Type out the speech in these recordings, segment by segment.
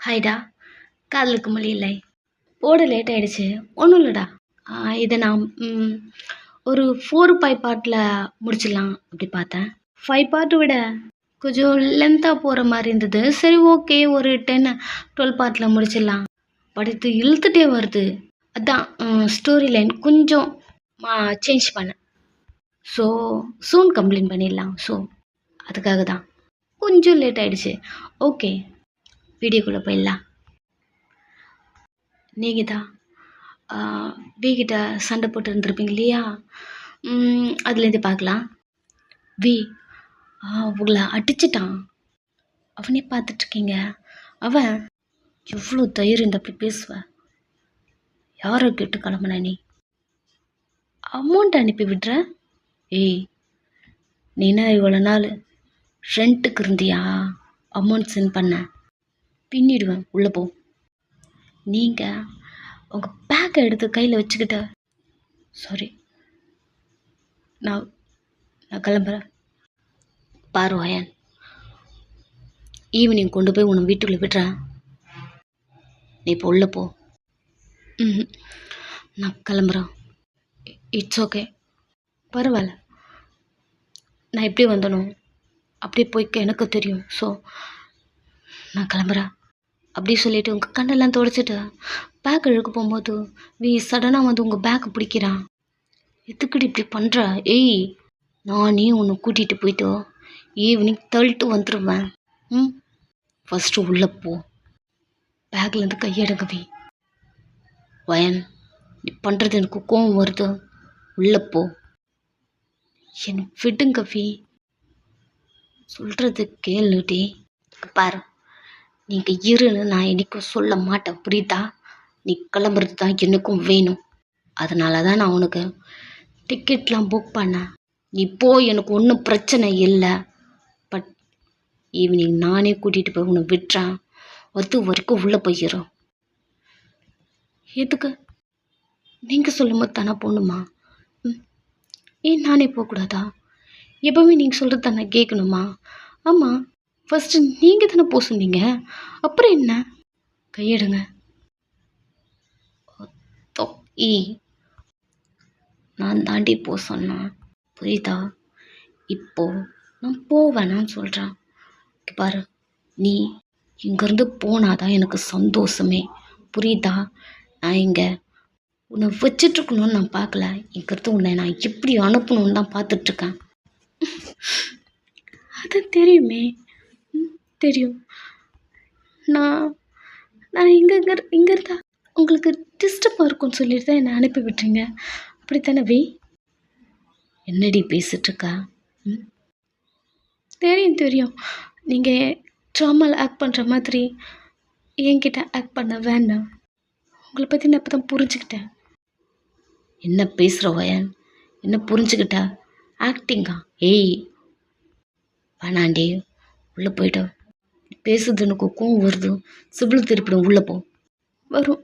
ஹாய்டா. காதலுக்கு மொழி இல்லை. போட லேட் ஆயிடுச்சு. ஒன்றும் இல்லைடா. இதை நான் ஒரு 4-5 பார்ட்டில் முடிச்சிடலாம் அப்படி பார்த்தேன். 5 பார்ட்டை விட கொஞ்சம் லென்த்தாக போகிற மாதிரி இருந்தது. சரி, ஓகே, ஒரு 10-12 பார்ட்டில் முடிச்சிடலாம். பட் இது இழுத்துட்டே வருது. அதான் ஸ்டோரி லைன் கொஞ்சம் சேஞ்ச் பண்ணேன். ஸோ சூன் கம்ப்ளீட் பண்ணிடலாம். ஸோ அதுக்காக தான் கொஞ்சம் லேட் ஆகிடுச்சு. ஓகே, வீடியோக்குள்ளே போயிடலாம். நீங்கள் தான் வீக்கிட்ட சண்டை போட்டு இருந்திருப்பீங்க இல்லையா? அதுலேருந்து பார்க்கலாம். வி உங்களை அடிச்சிட்டான். அவனே பார்த்துட்ருக்கீங்க. அவன் எவ்வளோ தைரியம் இந்த அப்படி பேசுவ? யாரை கேட்டு கிளம்புன நீ? அமௌண்ட் அனுப்பி விடுற? ஏய், நீனா இவ்வளோ நாள் ரெண்ட்டுக்கு இருந்தியா? அமௌண்ட் சென்ட் பண்ண பின்னிடுவேன். உள்ளே போ. நீங்கள் உங்கள் பேக்கை எடுத்து கையில் வச்சுக்கிட்ட. சாரி, நான் கிளம்புறேன். பாரு வயன், ஈவினிங் கொண்டு போய் உன்னை வீட்டுக்குள்ளே விடுறேன். நீ இப்போ உள்ளே போ. நான் கிளம்புறேன். இட்ஸ் ஓகே, பரவாயில்ல. நான் எப்படி வந்தனும் அப்படியே போய்க்க எனக்கு தெரியும். ஸோ நான் கிளம்புறேன் அப்படி சொல்லிவிட்டு உங்கள் கண்ணெல்லாம் துடைச்சிட்டு பேக் இழுக்க போகும்போது நீ சடனாக வந்து உங்கள் பேக்கை பிடிக்கிறான். எதுக்குடி இப்படி பண்ணுற? ஏய், நானே உன்னை கூட்டிகிட்டு போயிட்டு ஈவினிங் தள்ளிட்டு வந்துடுவேன். ஃபஸ்ட்டு உள்ளே போ. பேக்லேருந்து கையெடுங்க வி. வயன், நீ பண்ணுறது எனக்கு கோவம் வருது. உள்ளே போ. என்னை விடுங்க வி. சொல்கிறது கேளுடி. பாரு, நீங்கள் இருன்னு நான் எனக்கும் சொல்ல மாட்டேன், புரியுதா? நீ கிளம்புறது தான் எனக்கும் வேணும். அதனால தான் நான் உனக்கு டிக்கெட்லாம் புக் பண்ணேன். நீ போ, எனக்கு ஒன்றும் பிரச்சனை இல்லை. பட் ஈவினிங் நானே கூட்டிகிட்டு போய் உன்னை விட்டுறேன். அது வரைக்கும் உள்ளே போயிடும். எதுக்கு? நீங்கள் சொல்லும்போது தானே போகணுமா? ஏன் நானே போகக்கூடாதா? எப்போவுமே நீங்கள் சொல்கிறது தானே கேட்கணுமா? ஆமாம், ஃபஸ்ட்டு நீங்கள் தானே போக சொன்னீங்க. அப்புறம் என்ன? கையெடுங்க. நான் தாண்டி போக சொன்னேன், புரியுதா? இப்போ நான் போவேனான்னு சொல்கிறேன். பாரு, நீ இங்கேருந்து போனாதான் எனக்கு சந்தோஷமே, புரியுதா? நான் இங்கே உன்னை வச்சிட்ருக்கணும்னு நான் பார்க்கல. இங்கேருந்து உன்னை நான் எப்படி அனுப்பணும்னு தான் பார்த்துட்ருக்கேன். அது தெரியுமே, தெரியும். நான் இங்கே இருந்தா உங்களுக்கு டிஸ்டர்பாக இருக்கும்னு சொல்லிட்டு தான் என்னை அனுப்பி விட்டுறீங்க, அப்படித்தானே வி? என்னடி பேசிகிட்ருக்கா? தெரியும். நீங்கள் ட்ராமாவில் ஆக்ட் பண்ணுற மாதிரி என்கிட்ட ஆக்ட் பண்ண வேண்டாம். உங்களை பற்றி நான் இப்போ தான் புரிஞ்சுக்கிட்டேன். என்ன பேசுகிற வயன்? என்ன புரிஞ்சுக்கிட்டா? ஆக்டிங்கா? ஏய் வேணாண்டி, உள்ளே போய்ட்டு. பேசுறது எனக்கு கோவம் வருது. சிபிள் திருப்பிடும். உள்ளே போ. வரும்,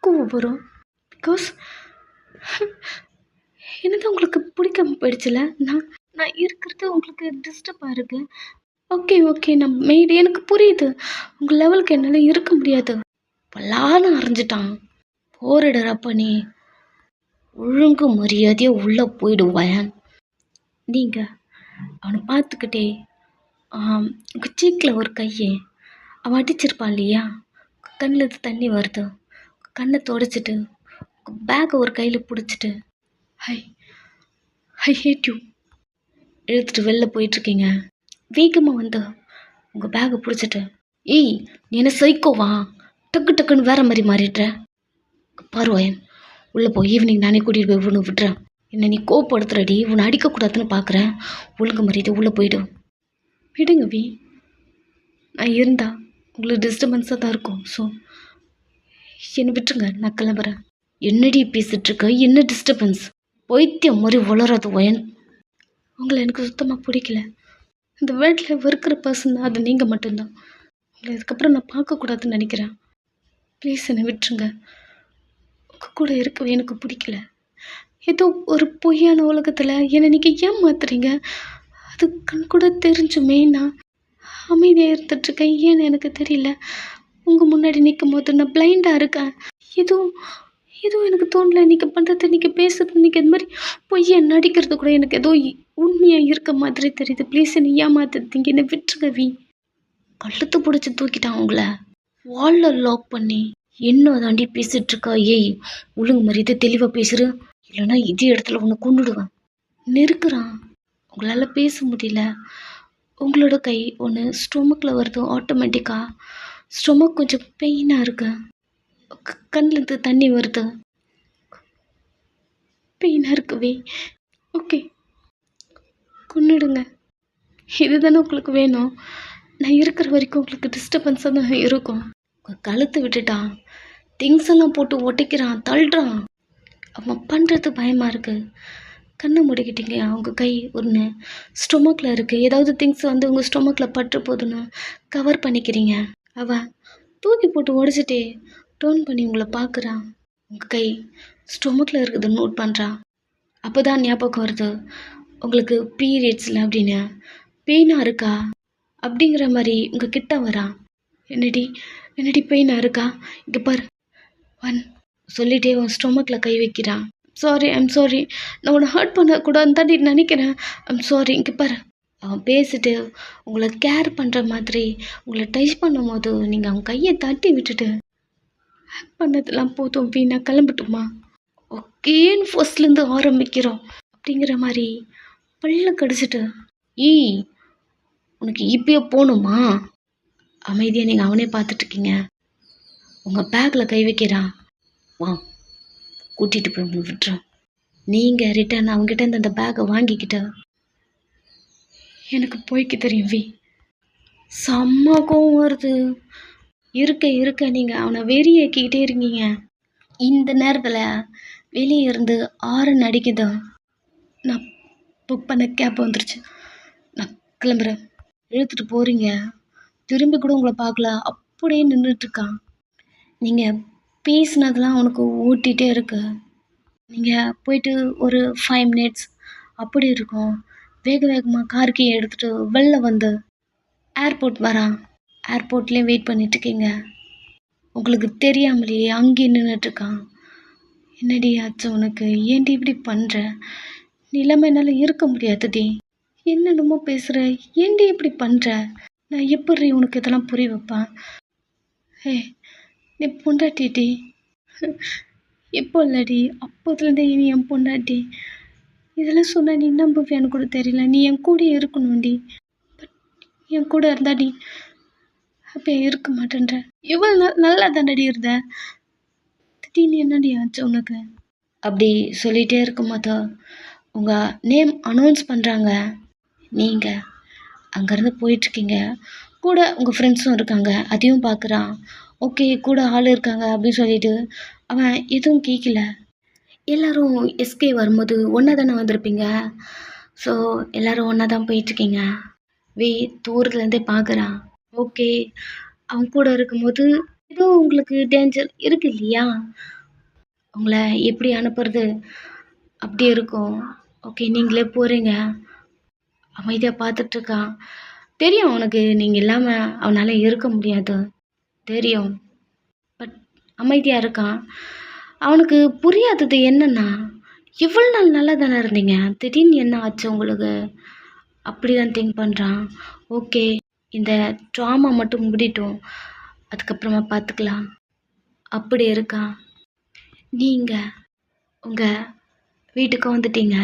கோவம் வரும். பிகாஸ் என்னதான் உங்களுக்கு பிடிக்காம போயிடுச்சுல. நான் இருக்கிறது உங்களுக்கு டிஸ்டர்பாக இருக்கு. ஓகே, நான் மெய்டு எனக்கு புரியுது. உங்கள் லெவலுக்கு என்னால் இருக்க முடியாது. பல்லான்னு அரைஞ்சிட்டான். போரிடுறப்ப நீ ஒழுங்கு மரியாதையாக உள்ளே போயிடுவாயன். நீங்கள் அவனை பார்த்துக்கிட்டே உங்கள் சீக்கில் ஒரு கையை அவன் அடிச்சிருப்பான் இல்லையா? கண்ணில் தண்ணி வருது. கண்ணை துடைச்சிட்டு பேக்கை ஒரு கையில் பிடிச்சிட்டு ஐ ஹேட் யூ இழுத்துட்டு வெளில போயிட்டுருக்கீங்க. வேகமாக வந்து உங்கள் பேக்கை பிடிச்சிட்டு, ஏய் நீ என்ன சைக்கோவா? டக்குன்னு வேறு மாதிரி மாறிடுற. பாருவாயன், உள்ளே போ. ஈவினிங் நானே கூட்டிகிட்டு போய் உன்னை விட்டுறேன். என்னை நீ கோப்படுத்துறடி. உன்னை அடிக்கக்கூடாதுன்னு பார்க்குறேன். ஒழுங்கு மரியாதை உள்ளே போய்டும். விடுங்க வி. நான் இருந்தா உங்களுக்கு டிஸ்டர்பன்ஸாக தான் இருக்கும். ஸோ என்னை விட்டுருங்க, நான் கிளம்புறேன். என்னடி பேசிகிட்ருக்க? என்ன டிஸ்டர்பன்ஸ்? பைத்தியம் மாதிரி வளராது வயன். உங்களை எனக்கு சுத்தமாக பிடிக்கல. இந்த வேர்ல்டில் வெறுக்கிற பர்சன் தான் அது நீங்கள் மட்டும்தான். உங்களை இதுக்கப்புறம் நான் பார்க்கக்கூடாதுன்னு நினைக்கிறேன். ப்ளீஸ் என்னை விட்டுருங்க. உங்கள் கூட இருக்கவே எனக்கு பிடிக்கல. ஏதோ ஒரு பொய்யான உலகத்தில் என்னை நீங்கள் ஏமாத்துறீங்க. அது கண் கூட தெரிஞ்சுமே நான் அமைதியாக இருந்துட்டுருக்கேன். ஏன்னு எனக்கு தெரியல. உங்கள் முன்னாடி நிற்கும் போது நான் பிளைண்டாக இருக்கேன். எதுவும் எதுவும் எனக்கு தோணல. நீங்கள் பண்ணுறது, நீங்கள் பேசுறது, நீங்கள் இது மாதிரி பொய்யை நடிக்கிறது கூட எனக்கு ஏதோ உண்மையாக இருக்க மாதிரி தெரியுது. ப்ளீஸ் என்னை ஏமாத்துறீங்க, என்னை விட்டுருங்க வி. கழுத்து பிடிச்சி தூக்கிட்டான் உங்களை, வாலில் லாக் பண்ணி. என்ன தாண்டி பேசிகிட்டு இருக்கா? ஏய், ஒழுங்கு மரியாதை தெளிவாக பேசுகிற, இல்லைன்னா இதே இடத்துல உன்னை கொண்டுடுவேன். நெருக்குறான். உங்களால் பேச முடியல. உங்களோட கை ஒன்று ஸ்டொமக்கில் வருது ஆட்டோமேட்டிக்காக. ஸ்டொமக் கொஞ்சம் பெயினாக இருக்கு. கண்ணிலேருந்து தண்ணி வருது. பெயினாக இருக்குவே. ஓகே, கொன்னுடுங்க. இதுதானே உங்களுக்கு வேணும்? நான் இருக்கிற வரைக்கும் உங்களுக்கு டிஸ்டர்பன்ஸாக தான் இருக்கும். கழுத்து விட்டுட்டான். திங்ஸ் எல்லாம் போட்டு உடைக்கிறான், தள்ளுறான். அவன் பண்ணுறது பயமாக இருக்குது. கண்ணை முடிக்கிட்டீங்க. அவங்க கை ஒன்று ஸ்டொமக்கில் இருக்குது. ஏதாவது திங்ஸ் வந்து உங்கள் ஸ்டொமக்கில் பட்டு போதுன்னு கவர் பண்ணிக்கிறீங்க. அவன் தூக்கி போட்டு உடச்சிட்டே டர்ன் பண்ணி உங்களை பார்க்குறான். உங்கள் கை ஸ்டொமக்கில் இருக்குதுன்னு நோட் பண்ணுறான். அப்போ தான் ஞாபகம் வருது, உங்களுக்கு பீரியட்ஸில் அப்படின்னு. பெயினாக இருக்கா அப்படிங்கிற மாதிரி உங்கள் கிட்ட வரான். என்னடி பெயினாக இருக்கா? இங்கே பாரு ஒன் சொல்லிட்டே உன் ஸ்டொமக்கில் கை வைக்கிறான். ஐம் சாரி, நான் உன்னை ஹர்ட் பண்ணக்கூடாதுன்னு தாண்டி நினைக்கிறேன். ஐம் சாரி, இங்கே பாரு. அவன் பேசிட்டு உங்களை கேர் பண்ணுற மாதிரி உங்களை டச் பண்ணும் போது நீங்கள் அவன் கையை தட்டி விட்டுட்டு ஹேக் பண்ணதெல்லாம் போதும் வி, நான் கிளம்பட்டுமா? ஓகேன்னு ஃபர்ஸ்ட்லேருந்து ஆரம்பிக்கிறோம் அப்படிங்கிற மாதிரி பல்ல கடிச்சிட்டு, உனக்கு இப்பயே போகணுமா? அமைதியாக நீங்கள் அவனே பார்த்துட்ருக்கீங்க. உங்கள் பேக்கில் கை வைக்கிறான். வா, கூட்டிகிட்டு போய் உங்களை விட்டுறான். நீங்கள் ரிட்டர்ன் அவங்ககிட்ட அந்த பேக்கை வாங்கிக்கிட்ட எனக்கு போய்க்கு தெரியும் வி. செம்ம கோவம் வருது. இருக்க நீங்கள் அவனை வெறியாக்கிக்கிட்டே இருக்கீங்க. இந்த நேரத்தில் வெளியே இருந்து ஆரன் அடிக்குது. நான் புக் பண்ண கேப் வந்துருச்சு, நான் கிளம்புறேன். இழுத்துட்டு போகிறீங்க. திரும்பி கூட உங்களை பார்க்கல, அப்படியே நின்றுட்டுருக்கான். நீங்கள் பேசினதெல்லாம் அவனுக்கு ஊட்டிகிட்டே இருக்கு. நீங்கள் போயிட்டு ஒரு 5 minutes அப்படி இருக்கும். வேகமாக கார் எடுத்துகிட்டு வெளில வந்து ஏர்போர்ட் வரான். ஏர்போர்ட்லேயே வெயிட் பண்ணிட்டுருக்கீங்க. உங்களுக்கு தெரியாமலேயே அங்கேயே நின்றுட்டுருக்கான். என்னடி ஆச்சு உனக்கு? ஏன்டி இப்படி பண்ணுற? நிலைமை என்னால் இருக்க முடியாதுடி. என்னென்னமோ பேசுகிற, ஏன்டி இப்படி பண்ணுற? நான் எப்படி உனக்கு இதெல்லாம் புரிய வைப்பேன்? நீ பொண்டாட்டிடி. இப்போ இல்லடி, அப்போதுலேருந்தே நீ என் பொண்டாட்டி. இதெல்லாம் சொன்னால் நீ நம்புவியான்னு கூட தெரியல. நீ என் கூட இருக்கணும்டி. பட் என் கூட இருந்தாடி ஹாப்பியாக இருக்க மாட்டேன்ற. இவ்வளோ நல்லா தானடி இருந்த, திடீர்னு என்னடி ஆச்சு உனக்கு? அப்படி சொல்லிகிட்டே இருக்கும்போது உங்கள் நேம் அனௌன்ஸ் பண்ணுறாங்க. நீங்கள் அங்கேருந்து போயிட்டுருக்கீங்க. கூட உங்கள் ஃப்ரெண்ட்ஸும் இருக்காங்க, அதையும் பார்க்குறான். ஓகே, கூட ஆள் இருக்காங்க அப்படின்னு சொல்லிட்டு அவன் எதுவும் கேட்கல. எல்லோரும் எஸ்கே வரும்போது ஒன்றா தானே வந்திருப்பீங்க. ஸோ எல்லோரும் ஒன்றா தான் போயிட்டுருக்கீங்க. தூரத்துலேருந்தே பார்க்குறான். ஓகே, அவன் கூட இருக்கும்போது ஏதோ உங்களுக்கு டேஞ்சர் இருக்கு இல்லையா? உங்களை எப்படி அனுப்புறது அப்படி இருக்கும். ஓகே, நீங்களே போகிறீங்க. அமைதியாக பார்த்துட்ருக்கான். தெரியும் அவனுக்கு நீங்கள் இல்லாமல் அவனால் இருக்க முடியாது தெரியும். பட் அமைதியாக இருக்கான். அவனுக்கு புரியாதது என்னென்னா, இவ்வளோ நாள் நல்லா தானே இருந்தீங்க, திடீர்னு என்ன ஆச்சு உங்களுக்கு? அப்படி தான் திங்க் பண்ணுறான். ஓகே, இந்த ட்ராமா மட்டும் முடிட்டோம், அதுக்கப்புறமா பார்த்துக்கலாம் அப்படி இருக்கான். நீங்கள் உங்கள் வீட்டுக்கு வந்துட்டீங்க.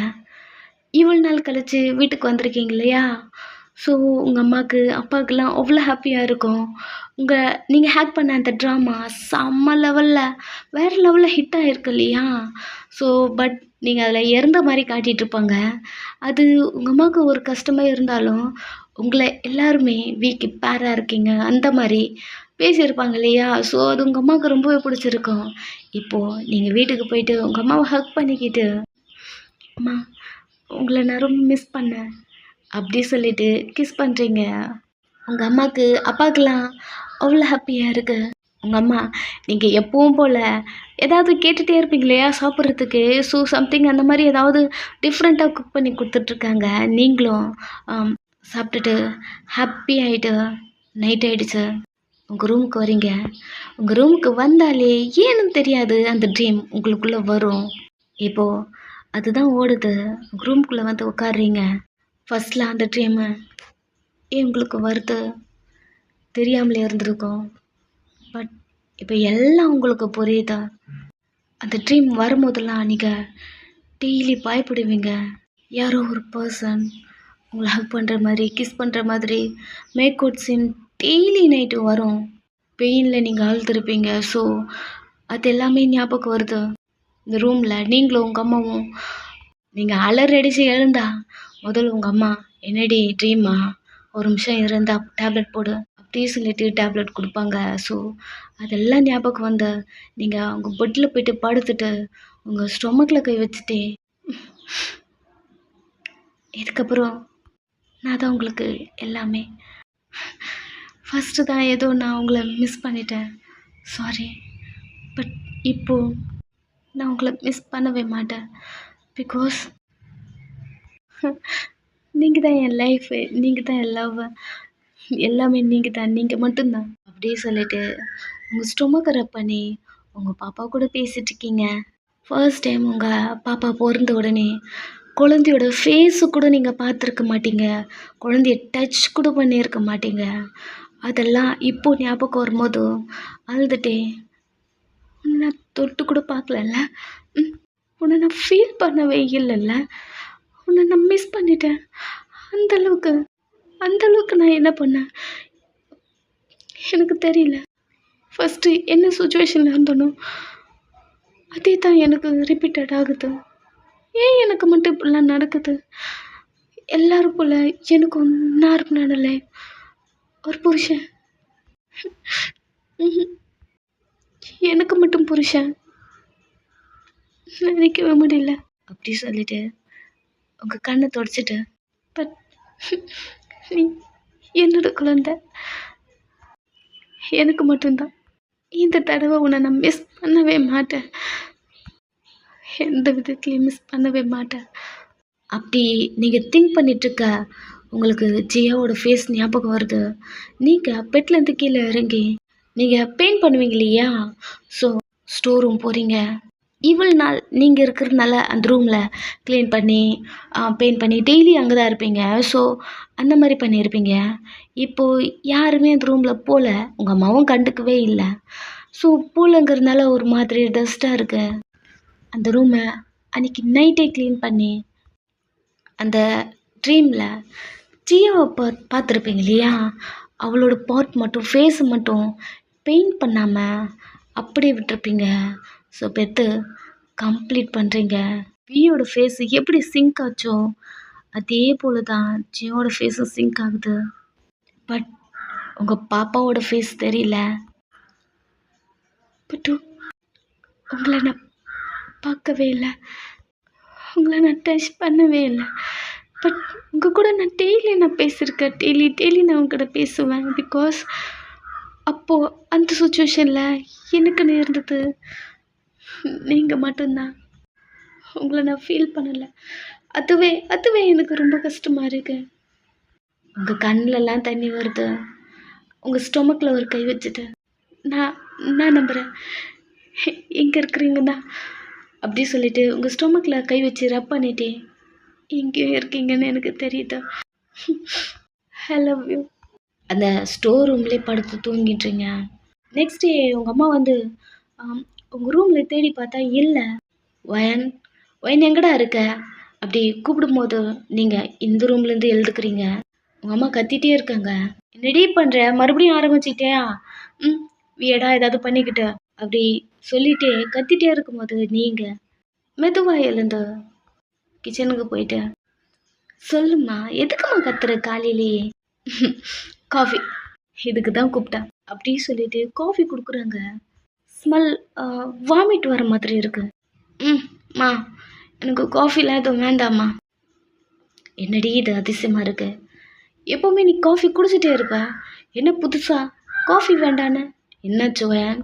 இவ்வளோ நாள் கழிச்சு வீட்டுக்கு வந்திருக்கீங்க இல்லையா? ஸோ உங்கள் அம்மாவுக்கு அப்பாவுக்கெல்லாம் அவ்வளோ ஹாப்பியாக இருக்கும். நீங்கள் ஹேக் பண்ண அந்த ட்ராமா செம்ம லெவலில் வேறு லெவலில் ஹிட் ஆகிருக்கு இல்லையா? ஸோ பட் நீங்கள் அதில் இறந்த மாதிரி காட்டிகிட்ருப்பாங்க. அது உங்கள் அம்மாவுக்கு ஒரு கஷ்டமாக இருந்தாலும் உங்களை எல்லாருமே வீக்கு பேராக இருக்கீங்க அந்த மாதிரி பேசியிருப்பாங்க இல்லையா? ஸோ அது உங்கள் அம்மாவுக்கு ரொம்பவே பிடிச்சிருக்கும். இப்போது நீங்கள் வீட்டுக்கு போயிட்டு உங்கள் அம்மாவை ஹக் பண்ணிக்கிட்டு, அம்மா உங்களை நான் ரொம்ப மிஸ் பண்ணேன் அப்படி சொல்லிட்டு கிஸ் பண்ணுறீங்க. உங்கள் அம்மாவுக்கு அப்பாவுக்கெல்லாம் அவ்வளோ ஹாப்பியாக இருக்குது. உங்கள் அம்மா நீங்கள் எப்பவும் போல் ஏதாவது கேட்டுகிட்டே இருப்பீங்க இல்லையா சாப்பிட்றதுக்கு? ஸோ சம்திங் அந்த மாதிரி ஏதாவது டிஃப்ரெண்ட்டாக குக் பண்ணி கொடுத்துட்ருக்காங்க. நீங்களும் சாப்பிட்டுட்டு ஹாப்பி ஆகிட்டு நைட் ஆகிடுச்சு. உங்கள் ரூமுக்கு வரீங்க. உங்கள் ரூமுக்கு வந்தாலே ஏன்னு தெரியாது அந்த ட்ரீம் உங்களுக்குள்ளே வரும். இப்போது அதுதான் ஓடுது. உங்கள் ரூமுக்குள்ளே வந்து உட்காடுறீங்க. ஃபஸ்ட்டில் அந்த ட்ரீமு ஏன் உங்களுக்கு வருது தெரியாமலே இருந்திருக்கும். பட் இப்போ எல்லாம் உங்களுக்கு புரியுதா? அந்த ட்ரீம் வரும்போதெல்லாம் நீங்கள் டெய்லி பயப்படுவீங்க. யாரோ ஒரு பர்சன் உங்களை ஹக் பண்ணுற மாதிரி, கிஸ் பண்ணுற மாதிரி make out scene daily night வரும். பெயினில் நீங்கள் அழுதுருப்பீங்க. ஸோ அது எல்லாமே ஞாபகம் வருது. இந்த ரூமில் நீங்களும் உங்கள் அம்மாவும் நீங்கள் அலறடிச்சு எழுந்தா முதல்ல உங்கள் அம்மா என்னடி ட்ரீமா, ஒரு நிமிஷம் இருந்தா டேப்லெட் போடு அப்படி சொல்லிட்டு டேப்லெட் கொடுப்பாங்க. ஸோ அதெல்லாம் ஞாபகம் வந்து நீங்கள் அவங்க பெட்டில் போய்ட்டு படுத்துட்டு உங்கள் ஸ்டொமக்கில் கை வச்சுட்டு இதுக்கப்புறம் நான் தான் உங்களுக்கு எல்லாமே. ஃபஸ்ட்டு தான் ஏதோ நான் உங்களை மிஸ் பண்ணிட்டேன், சாரி. பட் இப்போது நான் உங்களை மிஸ் பண்ணவே மாட்டேன். பிகாஸ் நீங்கள் தான் என் லைஃபு, நீங்கள் தான் என் லவ், எல்லாமே நீங்கள் தான், நீங்கள் மட்டும்தான் அப்படியே சொல்லிட்டு உங்கள் ஸ்டொமக்கை ரப் பண்ணி உங்கள் பாப்பா கூட பேசிகிட்ருக்கீங்க. ஃபர்ஸ்ட் டைம் உங்கள் பாப்பா பிறந்த உடனே குழந்தையோட ஃபேஸு கூட நீங்கள் பார்த்துருக்க மாட்டீங்க. குழந்தைய டச் கூட பண்ணியிருக்க மாட்டீங்க. அதெல்லாம் இப்போது ஞாபகம் வரும்போது அழுதுட்டே உன்னை நான் தொட்டு கூட பார்க்கலல்ல, உன்னை நான் ஃபீல் பண்ணவே இல்லைல்ல, உன்னை நான் மிஸ் பண்ணிட்டேன். அந்தளவுக்கு நான் என்ன பண்ணேன் எனக்கு தெரியல. ஃபஸ்ட்டு என்ன சுச்சுவேஷனில் இருந்தனோ அதே தான் எனக்கு ரிப்பீட்டட் ஆகுது. ஏன் எனக்கு மட்டும் இப்படிலாம் நடக்குது? எல்லாரும் போல் எனக்கும் நார்மலான லைஃப், ஒரு புருஷன், எனக்கு மட்டும் புருஷன் நினைக்கவே முடியல. அப்படி சொல்லிட்டு உங்கள் கண்ணை தொடச்சிட்டு, பட் நீ என்னோட குழந்தை, எனக்கு மட்டும்தான். இந்த தடவை உன்னை நான் மிஸ் பண்ணவே மாட்டேன், எந்த விதத்துலையும் மிஸ் பண்ணவே மாட்டேன். அப்படி நீங்கள் திங்க் பண்ணிகிட்ருக்க உங்களுக்கு ஜியாவோட ஃபேஸ் ஞாபகம் வருது. நீங்கள் பெட்லேருந்து கீழே இறங்கி நீங்கள் பெயிண்ட் பண்ணுவீங்க இல்லையா? ஸோ ஸ்டோர் ரூம் போகிறீங்க. இவ்வளோ நாள் நீங்கள் இருக்கிறதுனால அந்த ரூமில் க்ளீன் பண்ணி பெயிண்ட் பண்ணி டெய்லி அங்கே தான் இருப்பீங்க. ஸோ அந்த மாதிரி பண்ணியிருப்பீங்க. இப்போது யாருமே அந்த ரூமில் போகல, உங்கள் அம்மாவும் கண்டுக்கவே இல்லை. ஸோ போகலங்கிறதுனால ஒரு மாதிரி டஸ்ட்டாக இருக்குது. அந்த ரூமை அன்றைக்கி நைட்டே க்ளீன் பண்ணி அந்த ட்ரீமில் ஜியாவை பார்த்துருப்பீங்க இல்லையா? அவளோட பார்ட் மட்டும், ஃபேஸு மட்டும் பெயிண்ட் பண்ணாமல் அப்படியே விட்டுருப்பீங்க. ஸோ பெத்து கம்ப்ளீட் பண்ணுறீங்க. வியோட ஃபேஸு எப்படி சிங்க் ஆச்சோ அதே போல் தான் ஜியோட ஃபேஸும் சிங்க் ஆகுது. பட் உங்கள் பாப்பாவோட ஃபேஸ் தெரியல. பட் உங்களை நான் பார்க்கவே இல்லை, உங்களை நான் டச் பண்ணவே இல்லை. பட் உங்கள் கூட நான் டெய்லி பேசியிருக்கேன். டெய்லி நான் உங்கள்கிட்ட பேசுவேன். பிகாஸ் அப்போது அந்த சுச்சுவேஷனில் எனக்குன்னு இருந்தது நீங்கள் மட்டும்தான். உங்களை நான் ஃபீல் பண்ணலை. அதுவே எனக்கு ரொம்ப கஷ்டமாக இருக்குது. உங்கள் கண்ணிலலாம் தண்ணி வருது. உங்கள் ஸ்டொமக்கில் ஒரு கை வச்சுட்டு நான் நம்புகிறேன் எங்கே இருக்கிறீங்கன்னா அப்படி சொல்லிவிட்டு உங்கள் ஸ்டொமக்கில் கை வச்சு ரப் பண்ணிட்டே எங்கேயும் இருக்கீங்கன்னு எனக்கு தெரியுது. I love you. அந்த ஸ்டோர் ரூம்லேயே படுத்து தூங்கிட்டுருங்க. நெக்ஸ்ட் டே உங்கள் அம்மா வந்து உங்கள் ரூமில் தேடி பார்த்தா இல்லை. ஒயன் எங்கடா இருக்க அப்படி கூப்பிடும்போது நீங்கள் இந்த ரூம்லேருந்து எழுதுக்கிறீங்க. உங்கள் அம்மா கத்திகிட்டே இருக்காங்க. என்னடி பண்ணுற, மறுபடியும் ஆரம்பிச்சிட்டியா? வியடா ஏதாவது பண்ணிக்கிட்ட அப்படி சொல்லிகிட்டே கத்திகிட்டே இருக்கும்போது நீங்கள் மெதுவாக எழுந்து கிச்சனுக்கு போயிட்டு, சொல்லும்மா எதுக்கும்மா கத்துற காலையிலேயே? காஃபி, இதுக்கு தான் கூப்பிட்டேன் அப்படி சொல்லிட்டு காஃபி கொடுக்குறாங்க. ஸ்மெல் வாமிட் வர மாதிரி இருக்கு. மா எனக்கு காஃபிலாம் எதுவும் வேண்டாம்மா. என்னடி இது அதிசயமாக இருக்கு, எப்போவுமே நீ காஃபி குடிச்சிட்டே இருப்ப, என்ன புதுசாக காஃபி வேண்டான்னு? என்ன ஜோயன்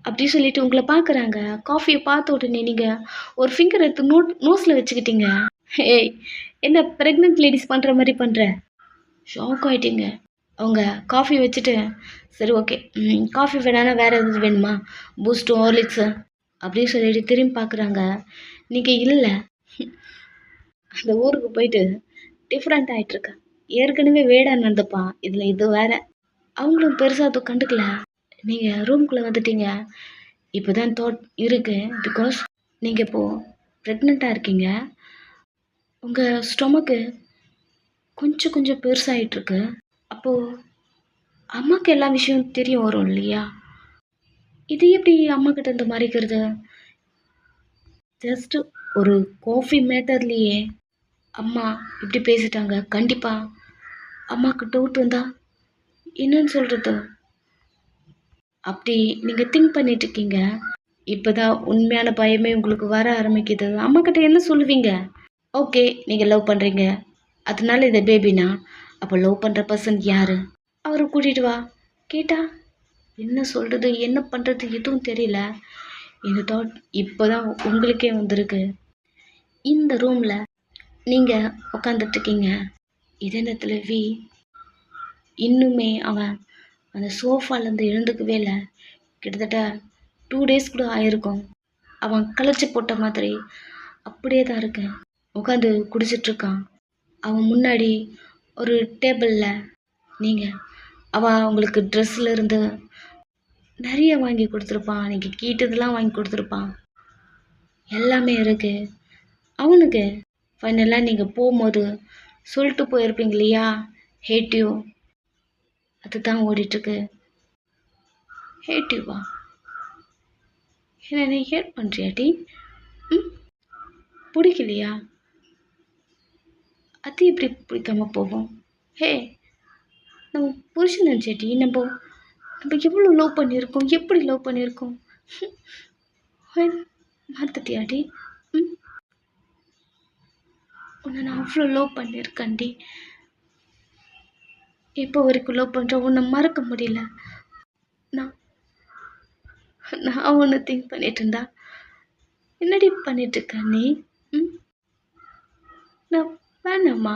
அப்படி சொல்லிட்டு உங்களை பார்க்குறாங்க. காஃபியை பார்த்த உடனே நீங்கள் ஒரு ஃபிங்கர் எடுத்து நோஸில் வச்சுக்கிட்டீங்க. ஏய் என்ன ப்ரெக்னென்ட் லேடிஸ் பண்ணுற மாதிரி பண்ணுற? ஷாக் ஆகிட்டீங்க. அவங்க காஃபி வச்சுட்டு, சரி ஓகே. காஃபி வேணான்னா வேறு எதாவது வேணுமா? பூஸ்ட்டு, ஹார்லிக்ஸு அப்படின்னு சொல்லிட்டு திரும்பி பார்க்குறாங்க. நீங்கள் இல்ல. அந்த ஊருக்கு போயிட்டு டிஃப்ரெண்ட் ஆயிட்டுருக்க. ஏற்கனவே வேடா நடந்துப்பான். இதில இது வேற. அவங்களும் பெருசா எதுவும் கண்டுக்கல. நீங்க ரூம்குள்ள வந்துட்டீங்க. இப்போ தான் தாட் இருக்கு. பிகாஸ் நீங்க இப்போ பிரெக்னன்ட்டா இருக்கீங்க. உங்க ஸ்டொமக்கு கொஞ்சம் கொஞ்சம் பெருசாயிட்டுருக்கு. அப்போ அம்மாக்கு எல்லா விஷயம் தெரிய வரும் இல்லையா? இது எப்படி அம்மாகிட்ட இருந்து மறைக்கிறது? ஜஸ்ட் ஒரு காஃபி மேட்டர்லயே அம்மா இப்படி பேசிட்டாங்க. கண்டிப்பா அம்மாக்கு டவுட் வந்தா என்னன்னு சொல்றது? அப்படி நீங்க திங்க் பண்ணிட்டு இருக்கீங்க. இப்பதான் உண்மையான பயமே உங்களுக்கு வர ஆரம்பிக்குது. அம்மாகிட்ட என்ன சொல்லுவீங்க? ஓகே, நீங்க லவ் பண்றீங்க. அதனால இது பேபினா, அப்போ லவ் பண்ற பர்சன் யாரு? அவர கூட்டிட்டு வா. கேட்டா என்ன சொல்றது? என்ன பண்றது? எதுவும் தெரியல. இந்த தாட் இப்போதான் உங்களுக்கே வந்திருக்கு. இந்த ரூம்ல நீங்க உட்காந்துட்டு இருக்கீங்க. இதே நேரத்துல இன்னுமே அவன் அந்த சோஃபாலேருந்து எழுந்துக்கவே இல்லை. கிட்டத்தட்ட 2 டேஸ் கூட ஆயிருக்கும். அவன் கழிச்சு போட்ட மாதிரி அப்படியே தான் இருக்கேன். உட்காந்து குடிச்சிட்ருக்கான். அவன் முன்னாடி ஒரு டேபிளில் நீங்கள் அவன் உங்களுக்கு ட்ரெஸ்ஸில் இருந்து நிறைய வாங்கி கொடுத்துருப்பான். நீங்கள் கேட்டதெல்லாம் வாங்கி கொடுத்துருப்பான். எல்லாமே இருக்குது. அவனுக்கு ஃபைனலாக நீங்கள் போகும்போது சொல்லிட்டு போயிருப்பீங்க இல்லையா? Hate you. அதுதான் ஓடிட்டுருக்கு. ஹேட் யூவா? என்ன நீ ஹேட் பண்ணுறியாட்டி? பிடிக்கலையா? அது எப்படி பிடிக்காம போவோம்? ஹே, நம்ம புருஷன் நினச்சேட்டி. நம்ம எவ்வளோ லவ் பண்ணியிருக்கோம், எப்படி லவ் பண்ணியிருக்கோம். மறந்துட்டியாடி? உன்னை நான் அவ்வளோ லவ் பண்ணியிருக்கேன்டி. இப்போ வரைக்கும் லவ் பண்ணுற உன்னை மறக்க முடியல. நான் ஒன்று திங்க் பண்ணிட்டு இருந்தா என்னடி பண்ணிட்டு இருக்க நீ? நான் வேணாம்மா,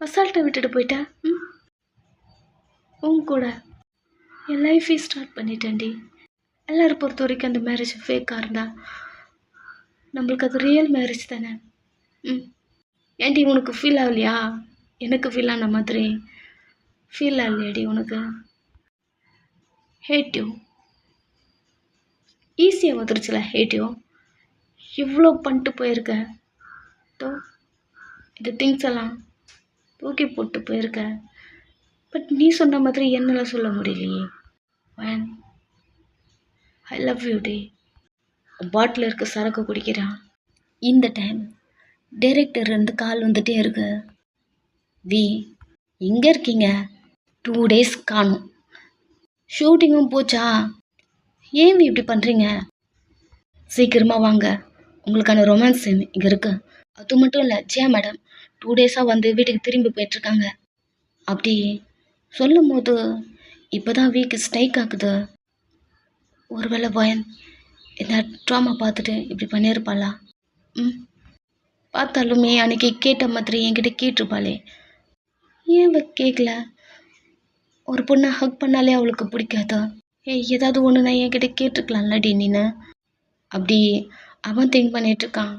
அசால்ட்டை விட்டுட்டு போயிட்டா. உன் கூட என் லைஃபே ஸ்டார்ட் பண்ணிட்டேன்டி. எல்லோரும் பொறுத்த வரைக்கும் அந்த மேரேஜ் ஃபேக்காக இருந்தா நம்மளுக்கு அது ரியல் மேரேஜ் தானே. ஏன்டி உனக்கு ஃபீல் ஆகலையா? எனக்கு ஃபீல் ஆன மாதிரி ஃபீல் ஆகலையாடி உனக்கு? ஹேட் யூ ஈஸியாக வந்துருச்சுல. ஹேட் யூ இவ்வளோ பண்ணிட்டு போயிருக்க. இந்த திங்ஸ் எல்லாம் தூக்கி போட்டு போயிருக்க. பட் நீ சொன்ன மாதிரி என்னால் சொல்ல முடியலையே. வேன் ஐ லவ் யூ டே. பாட்டில் இருக்க சரக்கு குடிக்கிறான். இந்த டைம் டைரக்டர் இருந்து கால் வந்துட்டே இருக்கு. எங்கே இருக்கீங்க? 2 டேஸ் காணும். ஷூட்டிங்கும் போச்சா? ஏன் இப்படி பண்ணுறீங்க? சீக்கிரமாக வாங்க, உங்களுக்கான ரொமான்ஸ் சீன் இங்கே இருக்குது. அது மட்டும் இல்லை, ஜெயா மேடம் 2 டேஸாக வந்து வீட்டுக்கு திரும்பி போயிட்டுருக்காங்க. அப்படி சொல்லும் போது இப்போ தான் வீக்கு ஸ்ட்ரைக் ஆகுது. ஒருவேளை பயன் இந்த ட்ராமா பார்த்துட்டு இப்படி பண்ணியிருப்பாளா? பார்த்தாலுமே அன்றைக்கி கேட்ட மாதிரி என்கிட்ட கேட்டிருப்பாளே. ஏன் அவ கேட்கல? ஒரு பொண்ணை ஹக் பண்ணாலே அவளுக்கு பிடிக்காதா? ஏதாவது ஒன்று நான் என்கிட்ட கேட்டிருக்கலாம்லடி நீனு. அப்படி அவன் திங்க் பண்ணிகிட்ருக்கான்.